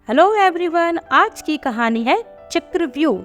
Hello everyone, आज की कहानी है चक्रव्यूह।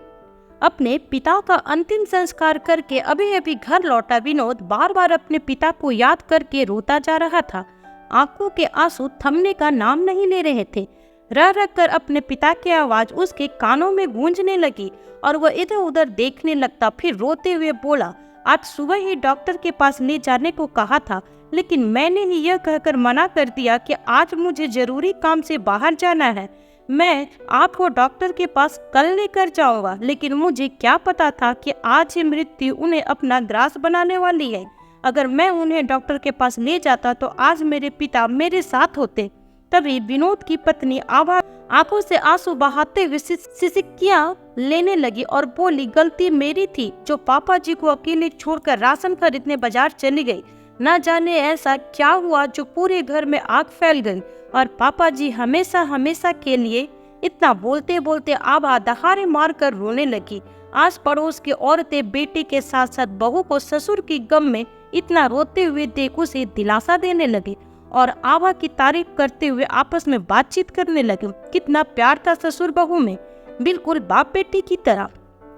अपने पिता का अंतिम संस्कार करके अभी अभी घर लौटा विनोद बार बार अपने पिता को याद करके रोता जा रहा था। आंखों के आंसू थमने का नाम नहीं ले रहे थे। रह रह कर अपने पिता की आवाज उसके कानों में गूंजने लगी और वह इधर उधर देखने लगता। फिर रोते हुए बोला, आज सुबह ही डॉक्टर के पास ले जाने को कहा था, लेकिन मैंने ही यह कहकर मना कर दिया कि आज मुझे जरूरी काम से बाहर जाना है। मैं आपको डॉक्टर के पास कल लेकर जाऊंगा, लेकिन मुझे क्या पता था कि आज ही मृत्यु उन्हें अपना ग्रास बनाने वाली है। अगर मैं उन्हें डॉक्टर के पास ले जाता तो आज मेरे पिता मेरे साथ होते। तभी विनोद की पत्नी आभा आंखों से आंसू बहाते हुए सिसकियां लेने लगी और बोली, गलती मेरी थी जो पापा जी को अकेले छोड़कर राशन खरीदने बाजार चली गई। न जाने ऐसा क्या हुआ जो पूरे घर में आग फैल गई और पापा जी हमेशा हमेशा के लिए। इतना बोलते बोलते आभा दहाड़े मारकर रोने लगी। आस पड़ोस की औरतें बेटे के साथ साथ बहू को ससुर की गम में इतना रोते हुए देख उसे दिलासा देने लगे और आभा की तारीफ करते हुए आपस में बातचीत करने लगे। कितना प्यार था ससुर बहू में, बिल्कुल बाप बेटी की तरह।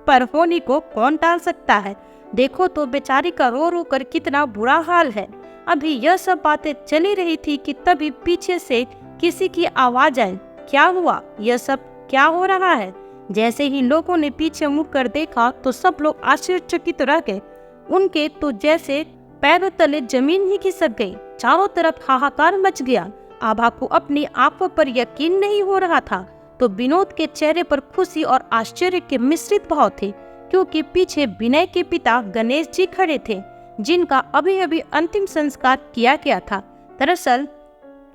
पर होनी को कौन टाल सकता है। देखो तो बेचारी का रो रो कर कितना बुरा हाल है। अभी यह सब बातें चली रही थी कि तभी पीछे से किसी की आवाज आई, क्या हुआ, यह सब क्या हो रहा है। जैसे ही लोगों ने पीछे मुड़ कर देखा तो सब लोग आश्चर्यचकित रह गए। उनके तो जैसे पैरों तले जमीन ही खिसक गई। चारों तरफ हाहाकार मच गया। आभा को अपनी आंखों पर यकीन नहीं हो रहा था तो विनोद के चेहरे पर खुशी और आश्चर्य के मिश्रित भाव थे, क्योंकि पीछे विनय के पिता गणेश जी खड़े थे, जिनका अभी अभी अंतिम संस्कार किया गया था। दरअसल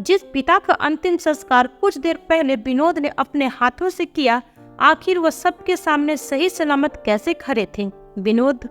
जिस पिता का अंतिम संस्कार कुछ देर पहले विनोद ने अपने हाथों से किया, आखिर वह सबके सामने सही सलामत कैसे खड़े थे। विनोद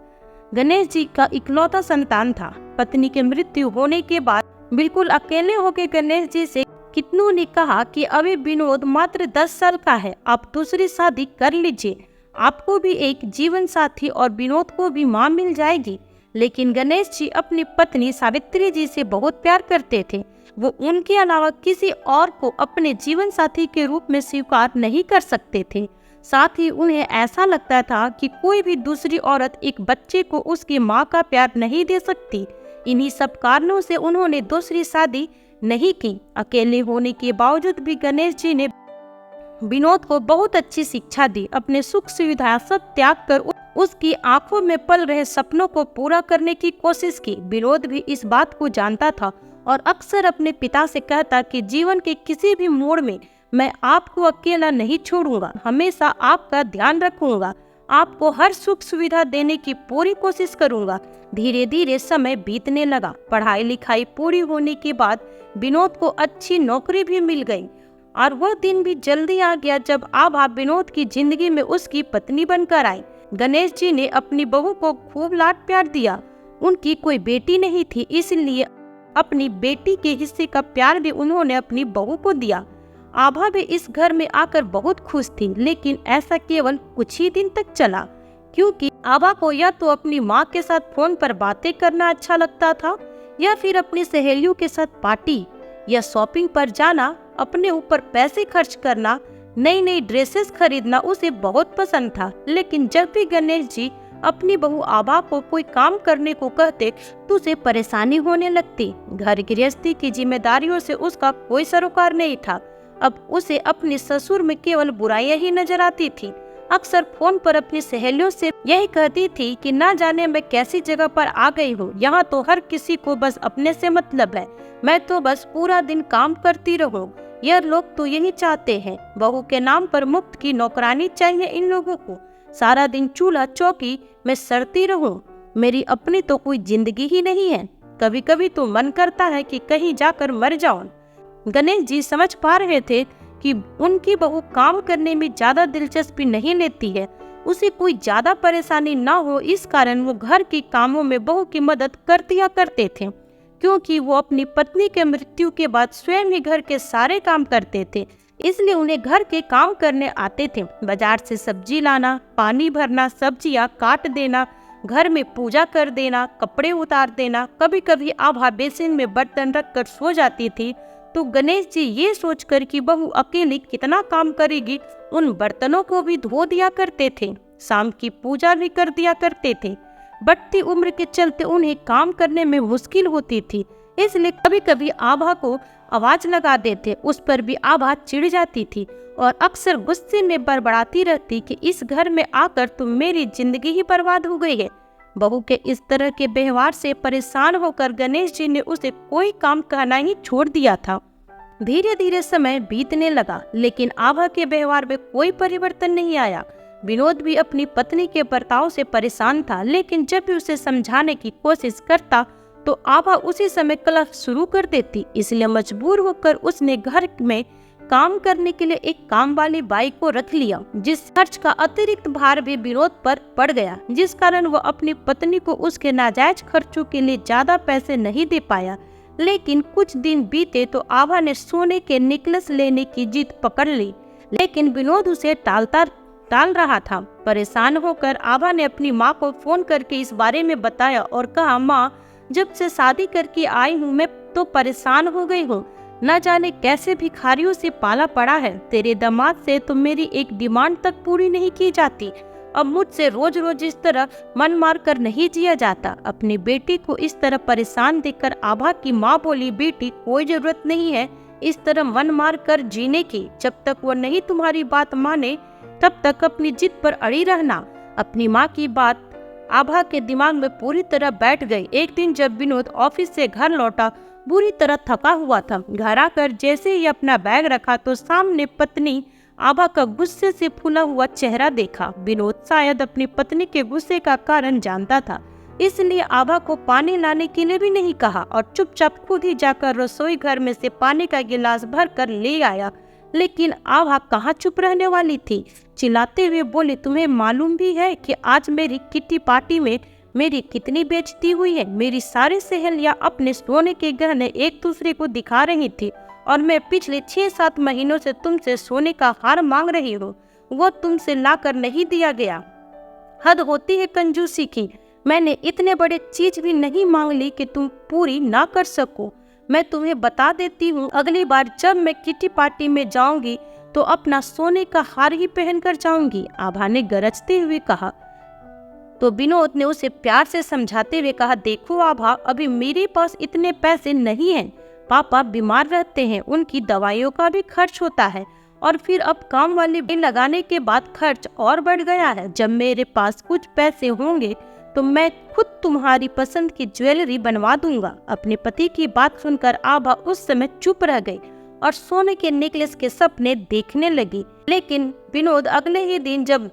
गणेश जी का इकलौता संतान था। पत्नी की मृत्यु होने के बाद बिल्कुल अकेले होकर गणेश जी से कितनों ने कहा कि अभी विनोद मात्र 10 साल का है, आप दूसरी शादी कर लीजिए, आपको भी एक जीवन साथी और विनोद को भी मां मिल जाएगी। लेकिन गणेश जी अपनी पत्नी सावित्री जी से बहुत प्यार करते थे। वो उनके अलावा किसी और को अपने जीवन साथी के रूप में स्वीकार नहीं कर सकते थे। साथ ही उन्हें ऐसा लगता था कि कोई भी दूसरी औरत एक बच्चे को उसकी माँ का प्यार नहीं दे सकती। इन्हीं सब कारणों से उन्होंने दूसरी शादी नहीं की। अकेले होने के बावजूद भी गणेश जी ने विनोद को बहुत अच्छी शिक्षा दी। अपने सुख सुविधा सब त्याग कर उसकी आंखों में पल रहे सपनों को पूरा करने की कोशिश की। विनोद भी इस बात को जानता था और अक्सर अपने पिता से कहता कि जीवन के किसी भी मोड़ में मैं आपको अकेला नहीं छोड़ूंगा, हमेशा आपका ध्यान रखूंगा, आपको हर सुख सुविधा देने की पूरी कोशिश करूंगा। धीरे धीरे समय बीतने लगा। पढ़ाई लिखाई पूरी होने के बाद विनोद को अच्छी नौकरी भी मिल गई और वह दिन भी जल्दी आ गया जब आभा विनोद की जिंदगी में उसकी पत्नी बनकर आई। गणेश जी ने अपनी बहू को खूब लाड प्यार दिया। उनकी कोई बेटी नहीं थी, इसलिए अपनी बेटी के हिस्से का प्यार भी उन्होंने अपनी बहू को दिया। आभा भी इस घर में आकर बहुत खुश थी, लेकिन ऐसा केवल कुछ ही दिन तक चला, क्योंकि आभा को या तो अपनी माँ के साथ फोन पर बातें करना अच्छा लगता था या फिर अपनी सहेलियों के साथ पार्टी या शॉपिंग पर जाना, अपने ऊपर पैसे खर्च करना, नई नई ड्रेसेस खरीदना उसे बहुत पसंद था। लेकिन जब भी गणेश जी अपनी बहू आभा को कोई काम करने को कहते तो उसे परेशानी होने लगती। घर गृहस्थी की जिम्मेदारियों से उसका कोई सरोकार नहीं था। अब उसे अपने ससुर में केवल बुराइयां ही नजर आती थी। अक्सर फोन पर अपनी सहेलियों से यही कहती थी कि ना जाने मैं कैसी जगह पर आ गई हूँ, यहाँ तो हर किसी को बस अपने से मतलब है, मैं तो बस पूरा दिन काम करती रहूं। यह लोग तो यही चाहते हैं, बहू के नाम पर मुफ्त की नौकरानी चाहिए इन लोगों को, सारा दिन चूल्हा चौकी में सड़ती रहूं, मेरी अपनी तो कोई जिंदगी ही नहीं है। कभी कभी तो मन करता है कि कहीं जाकर मर जाऊं। गणेश जी समझ पा रहे थे कि उनकी बहू काम करने में ज्यादा दिलचस्पी नहीं लेती है, उसे कोई ज्यादा परेशानी ना हो, इस कारण वो घर के कामों में बहू की मदद कर दिया करते थे, क्योंकि वो अपनी पत्नी के मृत्यु के बाद स्वयं ही घर के सारे काम करते थे, इसलिए उन्हें घर के काम करने आते थे। बाजार से सब्जी लाना, पानी भरना, सब्जियां काट देना, घर में पूजा कर देना, कपड़े उतार देना। कभी कभी आभा बेसिन में बर्तन रख कर सो जाती थी तो गणेश जी ये सोचकर कि बहू अकेली कितना काम करेगी, उन बर्तनों को भी धो दिया करते थे, शाम की पूजा भी कर दिया करते थे। बढ़ती उम्र के चलते उन्हें काम करने में मुश्किल होती थी, इसलिए कभी कभी आभा को आवाज लगा देते, उस पर भी आभा चिढ़ जाती थी और अक्सर गुस्से में बड़बड़ाती रहती कि इस घर में आकर तो मेरी जिंदगी ही बर्बाद हो गई है। बहू के इस तरह के व्यवहार से परेशान होकर गणेश जी ने उसे कोई काम करना ही छोड़ दिया था। धीरे धीरे समय बीतने लगा, लेकिन आभा के व्यवहार में कोई परिवर्तन नहीं आया। विनोद भी अपनी पत्नी के बर्ताव से परेशान था, लेकिन जब भी उसे समझाने की कोशिश करता तो आभा उसी समय कलह शुरू कर देती। इसलिए मजबूर होकर उसने घर में काम करने के लिए एक काम वाली बाई को रख लिया, जिस खर्च का अतिरिक्त भार भी विनोद पर पड़ गया, जिस कारण वह अपनी पत्नी को उसके नाजायज खर्चों के लिए ज्यादा पैसे नहीं दे पाया। लेकिन कुछ दिन बीते तो आभा ने सोने के नेकलेस लेने की जिद पकड़ ली, लेकिन विनोद उसे टाल रहा था। परेशान होकर आभा ने अपनी माँ को फोन करके इस बारे में बताया और कहा, माँ, जब से शादी करके आई हूँ मैं तो परेशान हो गई हूँ, न जाने कैसे भिखारियों से पाला पड़ा है। तेरे दामाद से तो मेरी एक डिमांड तक पूरी नहीं की जाती। अब मुझसे रोज रोज इस तरह मन मार कर नहीं जिया जाता। अपनी बेटी को इस तरह परेशान देखकर आभा की माँ बोली, बेटी कोई जरूरत नहीं है इस तरह मन मार कर जीने की। जब तक वो नहीं तुम्हारी बात माने तब तक अपनी जिद पर अड़ी रहना। अपनी माँ की बात आभा के दिमाग में पूरी तरह बैठ गई। एक दिन जब विनोद ऑफिस से घर लौटा, बुरी तरह थका हुआ था। घर आकर जैसे ही अपना बैग रखा तो सामने पत्नी आभा का गुस्से से फूला हुआ चेहरा देखा। विनोद शायद अपनी पत्नी के गुस्से का कारण जानता था, इसलिए आभा को पानी लाने के लिए भी नहीं कहा और चुपचाप खुद ही जाकर रसोई घर में से पानी का गिलास भर कर ले आया। लेकिन आभा कहाँ चुप रहने वाली थी, चिल्लाते हुए बोली, तुम्हें मालूम भी है कि आज मेरी किट्टी पार्टी में मेरी कितनी बेइज्जती हुई है। मेरी सारी सहेलियां अपने सोने के गहने एक दूसरे को दिखा रही थी और मैं पिछले 6-7 महीनों से तुमसे सोने का हार मांग रही हूँ, वो तुमसे लाकर नहीं दिया गया। हद होती है कंजूसी की। मैंने इतने बड़े चीज भी नहीं मांग ली कि तुम पूरी ना कर सको। मैं तुम्हें बता देती हूँ, अगली बार जब मैं किटी पार्टी में जाऊंगी तो अपना सोने का हार ही पहन कर जाऊंगी, आभा ने गरजते हुए कहा। तो विनोद ने उसे प्यार से समझाते हुए कहा, देखो आभा, अभी मेरे पास इतने पैसे नहीं हैं। पापा बीमार रहते हैं, उनकी दवाइयों का भी खर्च होता है और फिर अब काम वाली लगाने के बाद खर्च और बढ़ गया है। जब मेरे पास कुछ पैसे होंगे तो मैं खुद तुम्हारी पसंद की ज्वेलरी बनवा दूंगा। अपने पति की बात सुनकर आभा उस समय चुप रह गई और सोने के नेकलेस के सपने देखने लगी। लेकिन विनोद अगले ही दिन जब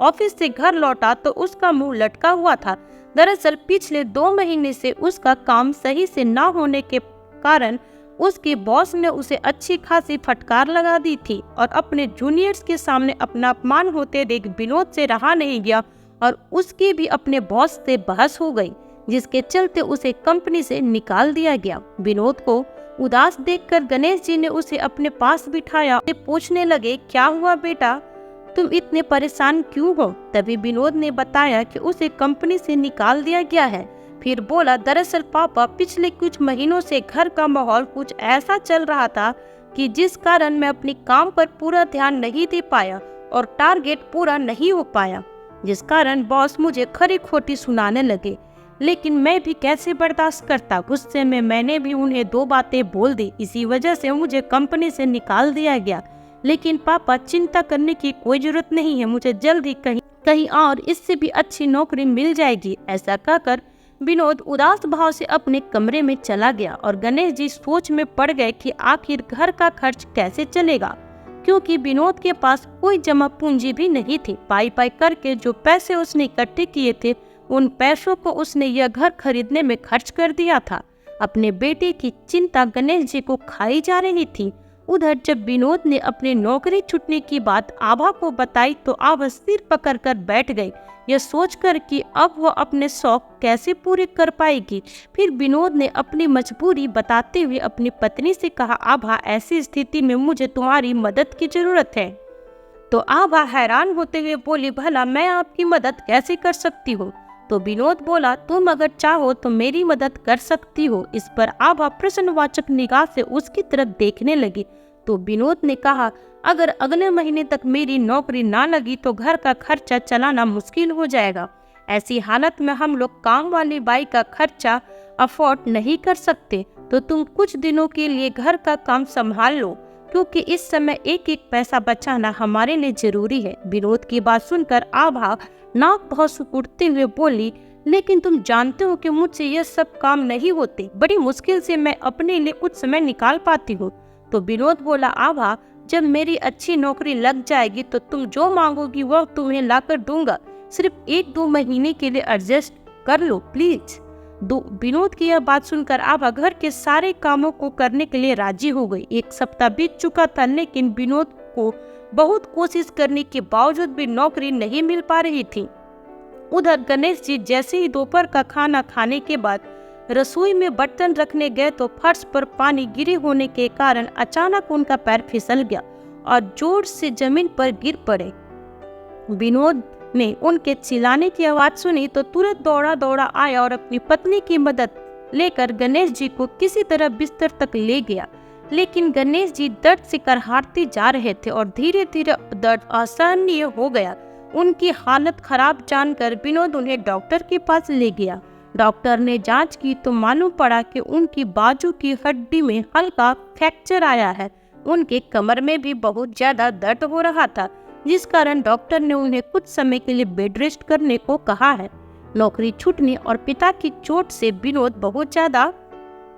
ऑफिस से घर लौटा तो उसका मुंह लटका हुआ था। दरअसल पिछले 2 महीने से उसका काम सही से न होने के कारण उसके बॉस ने उसे अच्छी खासी फटकार लगा दी थी और अपने जूनियर्स के सामने अपना अपमान होते देख विनोद से रहा नहीं गया और उसकी भी अपने बॉस से बहस हो गई, जिसके चलते उसे कंपनी से निकाल दिया गया। विनोद को उदास देखकर गणेश जी ने उसे अपने पास बिठाया। पूछने लगे, क्या हुआ बेटा, तुम इतने परेशान क्यों हो? तभी विनोद ने बताया कि उसे कंपनी से निकाल दिया गया है। फिर बोला, दरअसल पापा, पिछले कुछ महीनों से घर का माहौल कुछ ऐसा चल रहा था कि जिस कारण मैं अपनी काम पर पूरा ध्यान नहीं दे पाया और टारगेट पूरा नहीं हो पाया, जिस कारण बॉस मुझे खरी खोटी सुनाने लगे। लेकिन मैं भी कैसे बर्दाश्त करता। गुस्से में मैंने भी उन्हें 2 बातें बोल दी। इसी वजह से मुझे कंपनी से निकाल दिया गया। लेकिन पापा, चिंता करने की कोई जरूरत नहीं है, मुझे जल्द ही कहीं और इससे भी अच्छी नौकरी मिल जाएगी। ऐसा कहकर विनोद उदास भाव से अपने कमरे में चला गया और गणेश जी सोच में पड़ गए कि आखिर घर का खर्च कैसे चलेगा, क्योंकि विनोद के पास कोई जमा पूंजी भी नहीं थी। पाई पाई करके जो पैसे उसने इकट्ठे किए थे, उन पैसों को उसने यह घर खरीदने में खर्च कर दिया था। अपने बेटे की चिंता गणेश जी को खाई जा रही थी। उधर जब विनोद ने अपनी नौकरी छूटने की बात आभा को बताई तो आभा सिर पकड़कर बैठ गई, यह सोचकर कि अब वह अपने शौक कैसे पूरे कर पाएगी। फिर विनोद ने अपनी मजबूरी बताते हुए अपनी पत्नी से कहा, आभा, ऐसी स्थिति में मुझे तुम्हारी मदद की जरूरत है। तो आभा हैरान होते हुए बोली, भला मैं आपकी मदद कैसे कर सकती हूँ? तो विनोद बोला, तुम अगर चाहो तो मेरी मदद कर सकती हो। इस पर आभा प्रश्नवाचक निगाह से उसकी तरफ देखने लगी। तो विनोद ने कहा, अगर अगले महीने तक मेरी नौकरी ना लगी तो घर का खर्चा चलाना मुश्किल हो जाएगा। ऐसी हालत में हम लोग काम वाली बाई का खर्चा अफोर्ड नहीं कर सकते, तो तुम कुछ दिनों के लिए घर का काम संभाल लो, क्योंकि इस समय एक एक पैसा बचाना हमारे लिए जरूरी है। विनोद की बात सुनकर आभा नाक बहुत सुकुड़ते हुए बोली, लेकिन तुम जानते हो कि मुझसे यह सब काम नहीं होते, बड़ी मुश्किल से मैं अपने लिए कुछ समय निकाल पाती हूँ। तो विनोद बोला, आभा, जब मेरी अच्छी नौकरी लग जाएगी तो तुम जो मांगोगी वह तुम्हें लाकर दूंगा, सिर्फ 1-2 महीने के लिए एडजस्ट कर लो प्लीज। विनोद की यह बात सुनकर आभा घर के सारे कामों को करने के लिए राजी हो गई। 1 सप्ताह बीत चुका था, लेकिन विनोद को बहुत कोशिश करने के बावजूद भी नौकरी नहीं मिल पा रही थी। उधर गणेश जी जैसे ही दोपहर का खाना खाने के बाद रसोई में बर्तन रखने गए तो फर्श पर पानी गिरे होने के कारण अचानक उनका पैर फिसल गया और जोर से जमीन पर गिर पड़े। विनोद ने उनके चिल्लाने की आवाज सुनी तो तुरंत दौड़ा दौड़ा आया और अपनी पत्नी की मदद लेकर गणेश जी को किसी तरह बिस्तर तक ले गया। लेकिन गणेश जी दर्द से करहारते जा रहे थे और धीरे धीरे दर्द असहनीय हो गया। उनकी हालत खराब जानकर विनोद उन्हें डॉक्टर के पास ले गया। डॉक्टर ने जांच की तो मालूम पड़ा कि उनकी बाजू की हड्डी में हल्का फ्रैक्चर आया है। उनके कमर में भी बहुत ज्यादा दर्द हो रहा था, जिस कारण डॉक्टर ने उन्हें कुछ समय के लिए बेड रेस्ट करने को कहा है। नौकरी छूटने और पिता की चोट से विनोद बहुत ज्यादा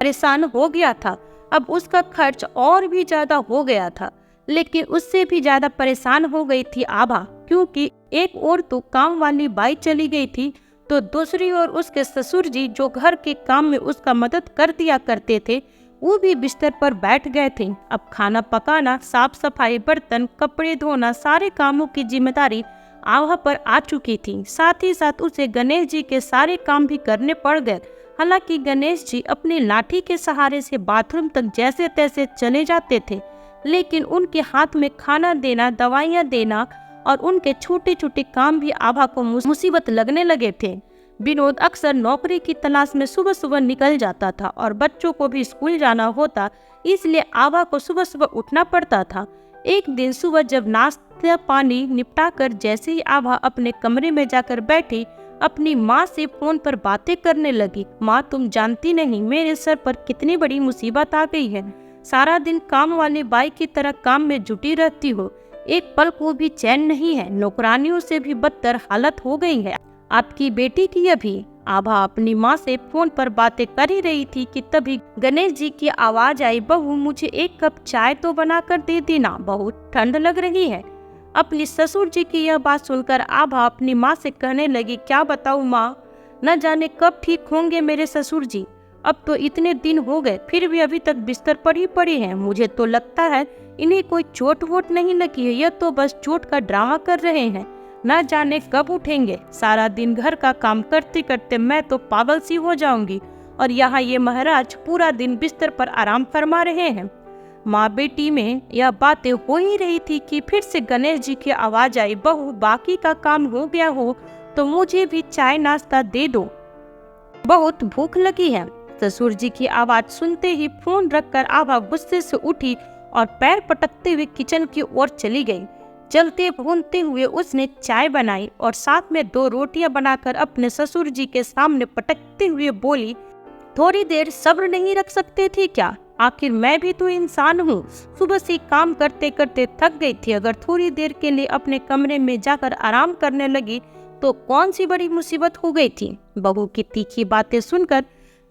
परेशान हो गया था। अब उसका खर्च और भी ज्यादा हो गया था, लेकिन उससे भी ज्यादा परेशान हो गई थी आभा, क्योंकि एक ओर तो काम वाली बाई चली गई थी, तो दूसरी ओर उसके ससुर जी जो घर के काम में उसका मदद कर दिया करते थे, वो भी बिस्तर पर बैठ गए थे। अब खाना पकाना, साफ सफाई, बर्तन, कपड़े धोना, सारे कामों की जिम्मेदारी आभा पर आ चुकी थी। साथ ही साथ उसे गणेश जी के सारे काम भी करने पड़ गए। हालांकि गणेश जी अपनी लाठी के सहारे से बाथरूम तक जैसे तैसे चले जाते थे, लेकिन उनके हाथ में खाना देना, दवाइयाँ देना और उनके छोटे छोटे काम भी आभा को मुसीबत लगने लगे थे। विनोद अक्सर नौकरी की तलाश में सुबह सुबह निकल जाता था और बच्चों को भी स्कूल जाना होता, इसलिए आभा को सुबह सुबह उठना पड़ता था। एक दिन सुबह जब नाश्ता पानी निपटाकर जैसे ही आभा अपने कमरे में जाकर बैठी, अपनी माँ से फोन पर बातें करने लगी। माँ, तुम जानती नहीं मेरे सर पर कितनी बड़ी मुसीबत आ गई है। सारा दिन काम वाली बाई की तरह काम में जुटी रहती हो, एक पल को भी चैन नहीं है। नौकरानियों से भी बदतर हालत हो गई है आपकी बेटी की। अभी आभा अपनी माँ से फोन पर बातें कर ही रही थी कि तभी गणेश जी की आवाज आई, बहू मुझे 1 कप चाय तो बना कर दे देना, बहुत ठंड लग रही है। अपनी ससुर जी की यह बात सुनकर आभा अपनी माँ से कहने लगी, क्या बताऊँ माँ, न जाने कब ठीक होंगे मेरे ससुर जी। अब तो इतने दिन हो गए फिर भी अभी तक बिस्तर पर ही पड़े हैं। मुझे तो लगता है इन्हें कोई चोट वोट नहीं लगी है, यह तो बस चोट का ड्रामा कर रहे हैं, न जाने कब उठेंगे। सारा दिन घर का काम करते करते मैं तो पागल सी हो जाऊंगी, और यहाँ ये महाराज पूरा दिन बिस्तर पर आराम फरमा रहे हैं। माँ बेटी में यह बातें हो ही रही थी कि फिर से गणेश जी की आवाज आई, बहू बाकी का काम हो गया हो तो मुझे भी चाय नाश्ता दे दो, बहुत भूख लगी है। ससुर जी की आवाज सुनते ही फोन रखकर आभा गुस्से से उठी और पैर पटकते हुए किचन की ओर चली गई। चलते भूनते हुए उसने चाय बनाई और साथ में 2 रोटियां बनाकर अपने ससुर जी के सामने पटकते हुए बोली, थोड़ी देर सब्र नहीं रख सकते थे क्या? आखिर मैं भी तो इंसान हूँ, सुबह से काम करते करते थक गई थी। अगर थोड़ी देर के लिए अपने कमरे में जाकर आराम करने लगी तो कौन सी बड़ी मुसीबत हो गई थी। बहू की तीखी बातें सुनकर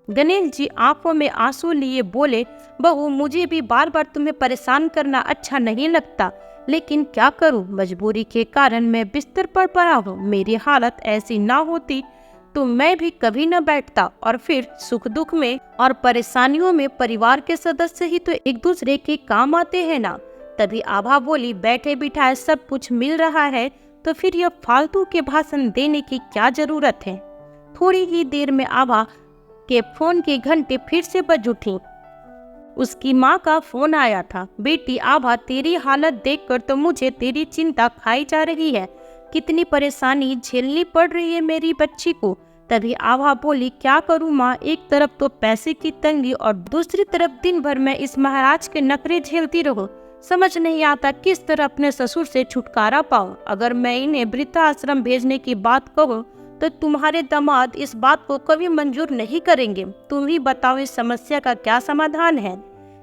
गणेश जी आंखों में आंसू लिए बोले, बहू मुझे भी बार बार तुम्हें परेशान करना अच्छा नहीं लगता, लेकिन क्या करूं, मजबूरी के कारण मैं बिस्तर पर पड़ा हूँ। मेरी हालत ऐसी ना होती तो मैं भी कभी न बैठता, और फिर सुख दुख में और परेशानियों में परिवार के सदस्य ही तो एक दूसरे के काम आते हैं ना। तभी आभा बोली, बैठे बिठाए सब कुछ मिल रहा है तो फिर यह फालतू के भाषण देने की क्या जरूरत है। थोड़ी ही देर में आभा के फोन के घंटे फिर से बज उठी। उसकी माँ का फोन आया था, बेटी आभा तेरी हालत देखकर तो मुझे तेरी चिंता खाई जा रही है, कितनी परेशानी झेलनी पड़ रही है मेरी बच्ची को। तभी आभा बोली, क्या करूँ माँ, एक तरफ तो पैसे की तंगी और दूसरी तरफ दिन भर मैं इस महाराज के नखरे झेलती रहूं। समझ नहीं आता किस तरह अपने ससुर से छुटकारा पाऊं। अगर मैं इन्हें वृद्धाश्रम भेजने की बात कहूं तो तुम्हारे दामाद इस बात को कभी मंजूर नहीं करेंगे। तुम ही बताओ इस समस्या का क्या समाधान है।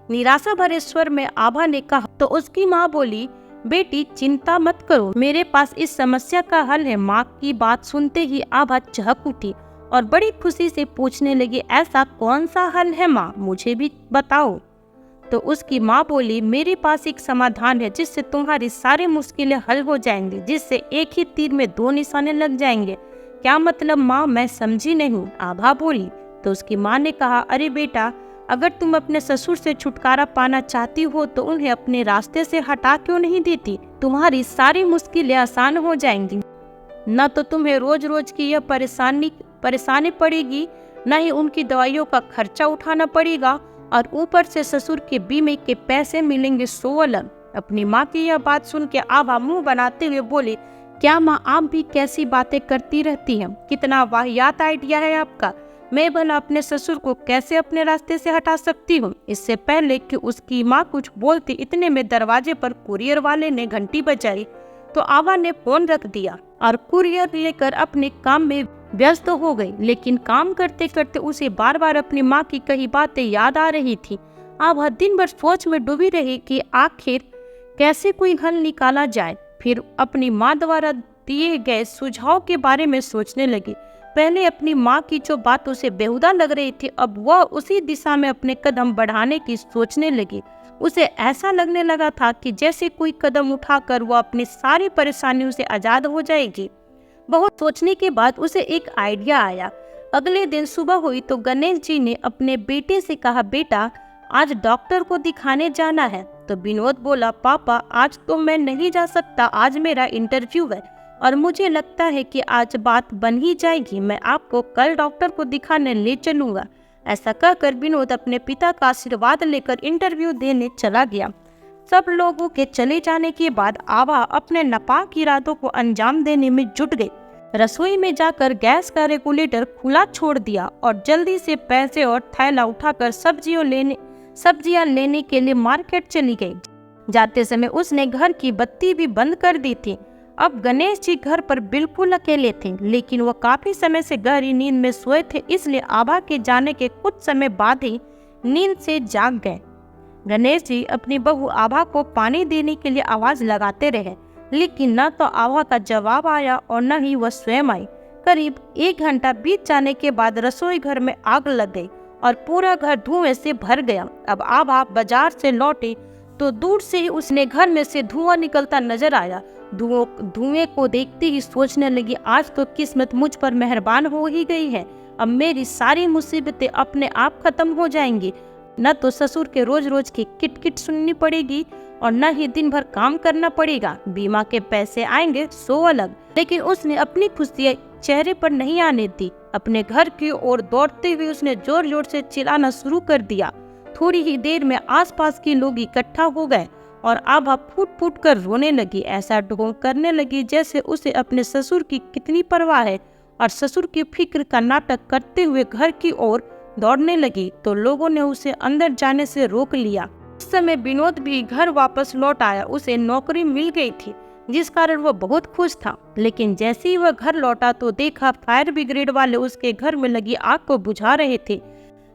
निराशा भरे स्वर में आभा ने कहा। तो उसकी माँ बोली, बेटी चिंता मत करो, मेरे पास इस समस्या का हल है। माँ की बात सुनते ही आभा चहक उठी और बड़ी खुशी से पूछने लगी, ऐसा कौन सा हल है माँ, मुझे भी बताओ। तो उसकी माँ बोली, मेरे पास एक समाधान है जिससे तुम्हारी सारी मुश्किलें हल हो जाएंगी, जिससे एक ही तीर में दो निशाने लग जाएंगे। क्या मतलब माँ, मैं समझी नहीं, आभा बोली। तो उसकी माँ ने कहा, अरे बेटा, अगर तुम अपने ससुर से छुटकारा पाना चाहती हो तो उन्हें अपने रास्ते से हटा क्यों नहीं देती। तुम्हारी सारी मुश्किलें आसान हो जाएंगी। न तो तुम्हें रोज रोज की यह परेशानी पड़ेगी, न ही उनकी दवाइयों का खर्चा उठाना पड़ेगा, और ऊपर से ससुर के बीमे के पैसे मिलेंगे 100 अलग। अपनी माँ की यह बात सुन के आभा मुंह बनाते हुए बोली, क्या माँ आप भी कैसी बातें करती रहती हैं, कितना वाहियात आइडिया है आपका। मैं भला अपने ससुर को कैसे अपने रास्ते से हटा सकती हूँ। इससे पहले कि उसकी माँ कुछ बोलती, इतने में दरवाजे पर कुरियर वाले ने घंटी बजाई तो आभा ने फोन रख दिया और कुरियर लेकर अपने काम में व्यस्त हो गई। लेकिन काम करते करते उसे बार बार अपनी माँ की कही बातें याद आ रही थी। आभा दिन भर सोच में डूबी रही कि आखिर कैसे कोई हल निकाला जाए। फिर अपनी माँ द्वारा दिए गए सुझाव के बारे में सोचने लगी। पहले अपनी माँ की जो बात उसे बेहुदा लग रही थी, अब वह उसी दिशा में अपने कदम बढ़ाने की सोचने लगी। उसे ऐसा लगने लगा था कि जैसे कोई कदम उठाकर वह अपनी सारी परेशानियों से आजाद हो जाएगी। बहुत सोचने के बाद उसे एक आइडिया आया। अगले दिन सुबह हुई तो गणेश जी ने अपने बेटे से कहा, बेटा आज डॉक्टर को दिखाने जाना है। तो विनोद बोला, पापा आज तो मैं नहीं जा सकता, आज मेरा इंटरव्यू है और मुझे लगता है कि आज बात बन ही जाएगी। मैं आपको कल डॉक्टर को दिखाने ले चलूंगा। ऐसा कहकर विनोद अपने पिता का आशीर्वाद लेकर इंटरव्यू देने चला गया। सब लोगों के चले जाने के बाद आभा अपने नापाक इरादों को अंजाम देने में जुट गई। रसोई में जाकर गैस का रेगुलेटर खुला छोड़ दिया और जल्दी से पैसे और थैला उठाकर सब्जियां लेने के लिए मार्केट चली गई। जाते समय उसने घर की बत्ती भी बंद कर दी थी। अब गणेश जी घर पर बिल्कुल अकेले थे, लेकिन वह काफी समय से गहरी नींद में सोए थे, इसलिए आभा के जाने के कुछ समय बाद ही नींद से जाग गए। गणेश जी अपनी बहू आभा को पानी देने के लिए आवाज लगाते रहे, लेकिन न तो आभा का जवाब आया और न ही वह स्वयं आई। करीब 1 घंटा बीत जाने के बाद रसोई घर में आग लग गई और पूरा घर धुएं से भर गया। अब आभा बाजार से लौटे तो दूर से ही उसने घर में से धुआं निकलता नजर आया। धुएं को देखते ही सोचने लगी, आज तो किस्मत मुझ पर मेहरबान हो ही गई है। अब मेरी सारी मुसीबतें अपने आप खत्म हो जाएंगी। न तो ससुर के रोज रोज की किटकिट सुननी पड़ेगी और न ही दिन भर काम करना पड़ेगा। बीमा के पैसे आएंगे 100 अलग। लेकिन उसने अपनी खुशी चेहरे पर नहीं आने दी। अपने घर की ओर दौड़ते हुए उसने जोर जोर से चिल्लाना शुरू कर दिया। थोड़ी ही देर में आसपास के लोग इकट्ठा हो गए और आभा फूट फूट कर रोने लगी। ऐसा ढोंग करने लगी जैसे उसे अपने ससुर की कितनी परवाह है, और ससुर की फिक्र का नाटक करते हुए घर की ओर दौड़ने लगी तो लोगों ने उसे अंदर जाने से रोक लिया। उस समय विनोद भी घर वापस लौट आया। उसे नौकरी मिल गई थी, जिस कारण वह बहुत खुश था। लेकिन जैसे ही वह घर लौटा तो देखा फायर ब्रिगेड वाले उसके घर में लगी आग को बुझा रहे थे।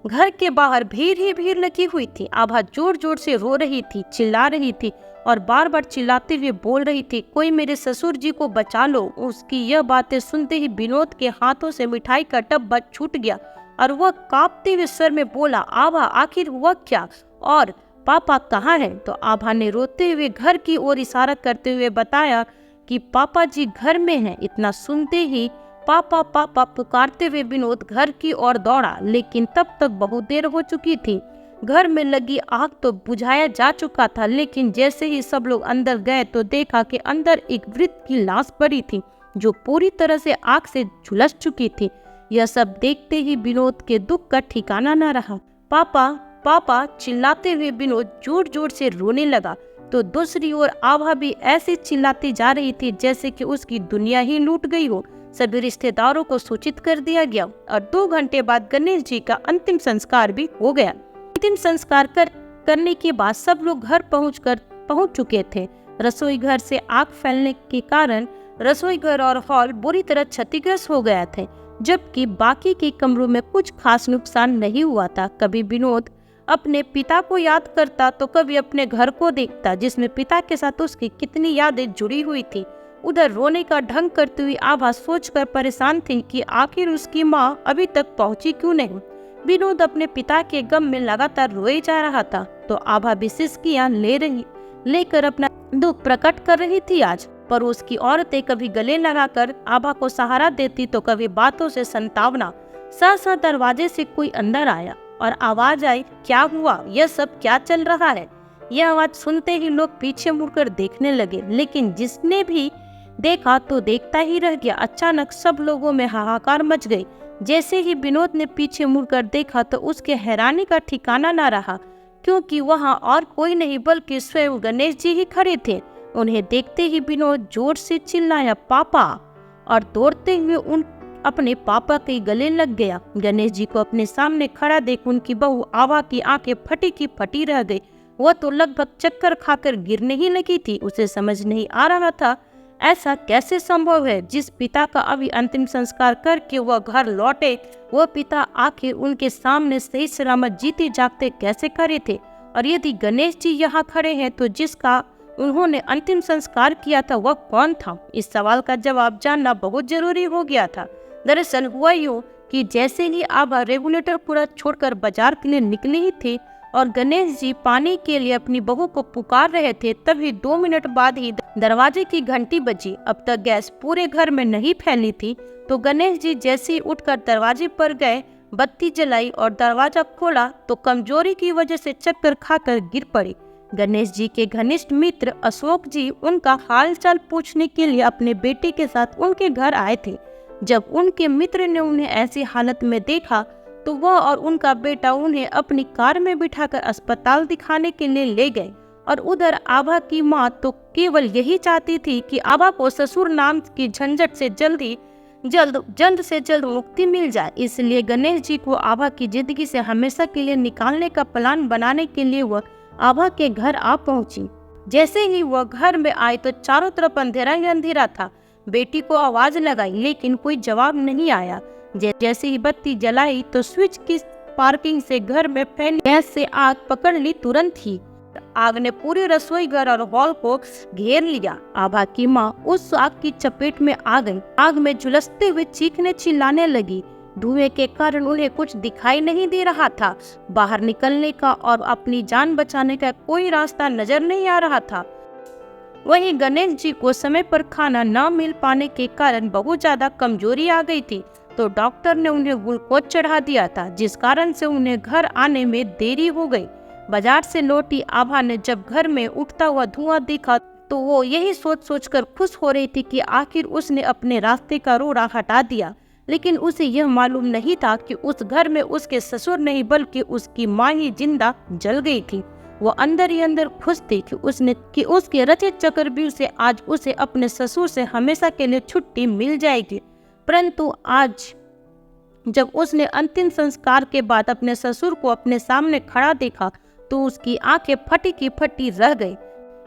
घर के बाहर भीड़ ही भीड़ लगी हुई थी। आभा जोर जोर से रो रही थी, चिल्ला रही थी और बार बार चिल्लाते हुए बोल रही थी, कोई मेरे ससुर जी को बचा लो। उसकी यह बातें सुनते ही विनोद के हाथों से मिठाई का डब्बा छूट गया और वह कांपते हुए स्वर में बोला, आभा आखिर हुआ क्या और पापा कहाँ हैं? तो आभा ने रोते हुए घर की ओर इशारा करते हुए बताया कि पापा जी घर में हैं। इतना सुनते ही पापा पापा पुकारते हुए विनोद घर की ओर दौड़ा, लेकिन तब तक बहुत देर हो चुकी थी। घर में लगी आग तो बुझाया जा चुका था, लेकिन जैसे ही सब लोग अंदर गए तो देखा कि अंदर एक वृद्ध की लाश पड़ी थी जो पूरी तरह से आग से झुलस चुकी थी। यह सब देखते ही विनोद के दुख का ठिकाना न रहा। पापा पापा चिल्लाते हुए विनोद जोर जोर से रोने लगा तो दूसरी ओर आभा भी ऐसे चिल्लाती जा रही थी जैसे कि उसकी दुनिया ही लूट गई हो। सभी रिश्तेदारों को सूचित कर दिया गया और 2 घंटे बाद गणेश जी का अंतिम संस्कार भी हो गया। अंतिम संस्कार करने के बाद सब लोग घर पहुंच चुके थे। रसोई घर से आग फैलने के कारण रसोई घर और हॉल बुरी तरह क्षतिग्रस्त हो गया थे, जबकि बाकी के कमरों में कुछ खास नुकसान नहीं हुआ था। कभी विनोद अपने पिता को याद करता तो कभी अपने घर को देखता जिसमें पिता के साथ उसकी कितनी यादें जुड़ी हुई थी। उधर रोने का ढंग करती हुई आभा सोचकर परेशान थी कि आखिर उसकी माँ अभी तक पहुंची क्यों नहीं। विनोद अपने पिता के गम में लगातार रोए जा रहा था तो आभा भी सिसकियां लेकर अपना दुख प्रकट कर रही थी। आज पड़ोस की औरतें कभी गले लगाकर आभा को सहारा देती तो कभी बातों से संतावना। सहसा दरवाजे से कोई अंदर आया और आवाज आई, क्या हुआ, यह सब क्या चल रहा है। यह आवाज सुनते ही लोग पीछे मुड़कर देखने लगे, लेकिन जिसने भी देखा तो देखता ही रह गया। अचानक सब लोगों में हाहाकार मच गई। जैसे ही विनोद ने पीछे मुड़कर देखा तो उसके हैरानी का ठिकाना न रहा, क्योंकि वहां और कोई नहीं बल्कि स्वयं गणेश जी ही खड़े थे। उन्हें देखते ही विनोद जोर से चिल्लाया, पापा, और दौड़ते हुए अपने पापा के गले लग गया। गणेश जी को अपने सामने खड़ा देख उनकी बहू आभा की आंखें फटी की फटी रह गई। वह तो लगभग चक्कर खाकर गिरने ही लगी थी। उसे समझ नहीं आ रहा था ऐसा कैसे संभव है। जिस पिता का अभी अंतिम संस्कार करके वह घर लौटे, वह पिता आखिर उनके सामने सही सलामत जीते जागते कैसे खड़े थे। और यदि गणेश जी यहाँ खड़े हैं तो जिसका उन्होंने अंतिम संस्कार किया था वह कौन था। इस सवाल का जवाब जानना बहुत जरूरी हो गया था। दरअसल हुआ यूं कि जैसे ही आभा रेगुलेटर पूरा छोड़कर बाजार के लिए निकली ही थी और गणेश जी पानी के लिए अपनी बहू को पुकार रहे थे, तभी 2 मिनट बाद ही दरवाजे की घंटी बजी। अब तक गैस पूरे घर में नहीं फैली थी तो गणेश जी जैसे ही उठकर दरवाजे पर गए, बत्ती जलाई और दरवाजा खोला तो कमजोरी की वजह से चक्कर खाकर गिर पड़े। गणेश जी के घनिष्ठ मित्र अशोक जी उनका हालचाल पूछने के लिए अपने बेटे के साथ उनके घर आए थे। जब उनके मित्र ने उन्हें ऐसी हालत में देखा तो वह और उनका बेटा उन्हें अपनी कार में बिठाकर अस्पताल दिखाने के लिए ले गए। और उधर आभा की माँ तो केवल यही चाहती थी कि आभा को ससुर नाम की झंझट से जल्द से जल्द मुक्ति मिल जाए। इसलिए गणेश जी को आभा की जिंदगी से हमेशा के लिए निकालने का प्लान बनाने के लिए वह आभा के घर आ पहुंची। जैसे ही वह घर में आई तो चारों तरफ अंधेरा ही अंधेरा था। बेटी को आवाज लगाई लेकिन कोई जवाब नहीं आया। जैसे ही बत्ती जलाई तो स्विच की स्पार्किंग से घर में फैली गैस से आग पकड़ ली। तुरंत ही आग ने पूरे रसोई घर और हॉल को घेर लिया। आभा की माँ उस आग की चपेट में आ गई। आग में झुलसते हुए चीखने चिल्लाने लगी। धुएं के कारण उन्हें कुछ दिखाई नहीं दे रहा था। बाहर निकलने का और अपनी जान बचाने का कोई रास्ता नजर नहीं आ रहा था। वहीं गणेश जी को समय पर खाना न मिल पाने के कारण बहुत ज्यादा कमजोरी आ गई थी तो डॉक्टर ने उन्हें ग्लूकोज चढ़ा दिया था, जिस कारण से उन्हें घर आने में देरी हो गई। बाजार से लौटी आभा ने जब घर में उठता हुआ धुआं देखा तो वो यही सोच कर खुश हो रही थी कि आखिर उसने अपने रास्ते का रोड़ा हटा दिया। लेकिन उसे यह मालूम नहीं था कि उस घर में उसके ससुर नहीं बल्कि उसकी माँ ही जिंदा जल गई थी। वो अंदर ही अंदर खुश थी कि उसके रचित चक्रव्यूह से आज उसे अपने ससुर से हमेशा के लिए छुट्टी मिल जाएगी। परंतु आज जब उसने अंतिम संस्कार के बाद अपने ससुर को अपने सामने खड़ा देखा तो उसकी आंखें फटी की फटी रह गई।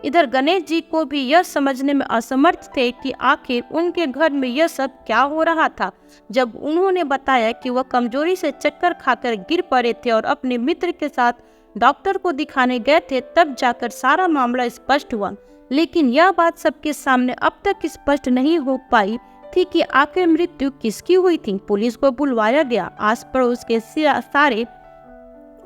इधर गणेश जी को भी यह समझने में असमर्थ थे कि आखिर उनके घर में यह सब क्या हो रहा था। जब उन्होंने बताया कि वह कमजोरी से चक्कर खाकर गिर पड़े थे और अपने मित्र के साथ डॉक्टर को दिखाने गए थे, तब जाकर सारा मामला स्पष्ट हुआ। लेकिन यह बात सबके सामने अब तक स्पष्ट नहीं हो पाई थी कि आखिर मृत्यु किसकी हुई थी। पुलिस को बुलवाया गया। आस पड़ोस के सारे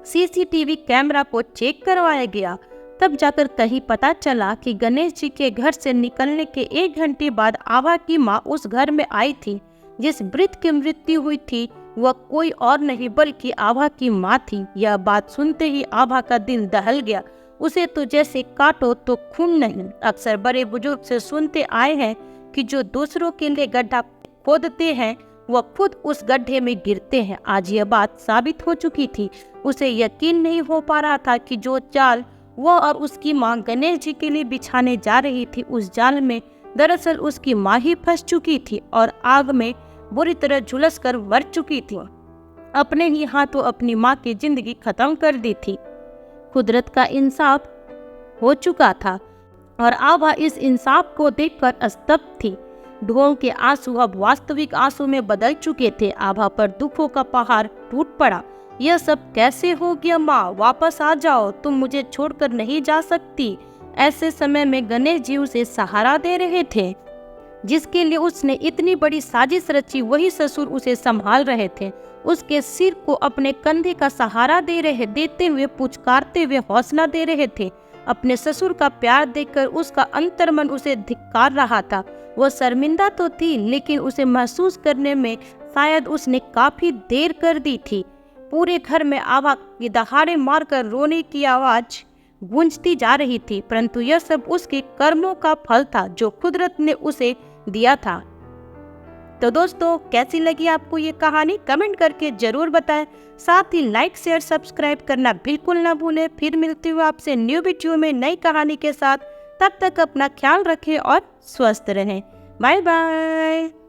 सीसीटीवी कैमरा को चेक करवाया गया। तब जाकर कहीं पता चला कि गणेश जी के घर से निकलने के 1 घंटे बाद आभा की माँ उस घर में आई थी। जिस वृद्ध की मृत्यु हुई थी वह कोई और नहीं बल्कि आभा की माँ थी। यह बात सुनते ही आभा का दिल दहल गया। उसे तो जैसे काटो तो खून नहीं। अक्सर बड़े बुजुर्ग से सुनते आए हैं कि जो दूसरों के लिए गड्ढा खोदते हैं वह खुद उस गड्ढे में गिरते हैं। आज यह बात साबित हो चुकी थी। उसे यकीन नहीं हो पा रहा था कि जो जाल वह और उसकी मां गणेश जी के लिए बिछाने जा रही थी, उस जाल में दरअसल उसकी माँ ही फंस चुकी थी और आग में बुरी तरह झुलस कर मर चुकी थी। अपने ही हाथों अपनी माँ की जिंदगी खत्म कर दी थी। कुदरत का इंसाफ हो चुका था और आभा इस इंसाफ को देखकर स्तब्ध थी। ढोंग के आंसू अब वास्तविक आंसू में बदल चुके थे। आभा पर दुखों का पहाड़ टूट पड़ा। यह सब कैसे हो गया माँ? वापस आ जाओ, तुम मुझे छोड़कर नहीं जा सकती। ऐसे समय में गणेश जी उसे सहारा दे रहे थे। जिसके लिए उसने इतनी बड़ी साजिश रची, वही ससुर उसे संभाल रहे थे। उसके सिर को अपने कंधे का सहारा देते हुए, पुचकारते हुए हौसला दे रहे थे। अपने ससुर का प्यार देखकर उसका अंतर्मन उसे धिक्कार रहा था। वह शर्मिंदा तो थी, लेकिन उसे महसूस करने में शायद उसने काफी देर कर दी थी। पूरे घर में आभा की दहाड़े मारकर रोने की आवाज गूंजती जा रही थी, परंतु यह सब उसके कर्मों का फल था जो कुदरत ने उसे दिया था। तो दोस्तों, कैसी लगी आपको ये कहानी? कमेंट करके जरूर बताएं। साथ ही लाइक शेयर सब्सक्राइब करना बिल्कुल ना भूलें। फिर मिलती हूँ आपसे न्यू वीडियो में नई कहानी के साथ। तब तक अपना ख्याल रखें और स्वस्थ रहें। Bye bye.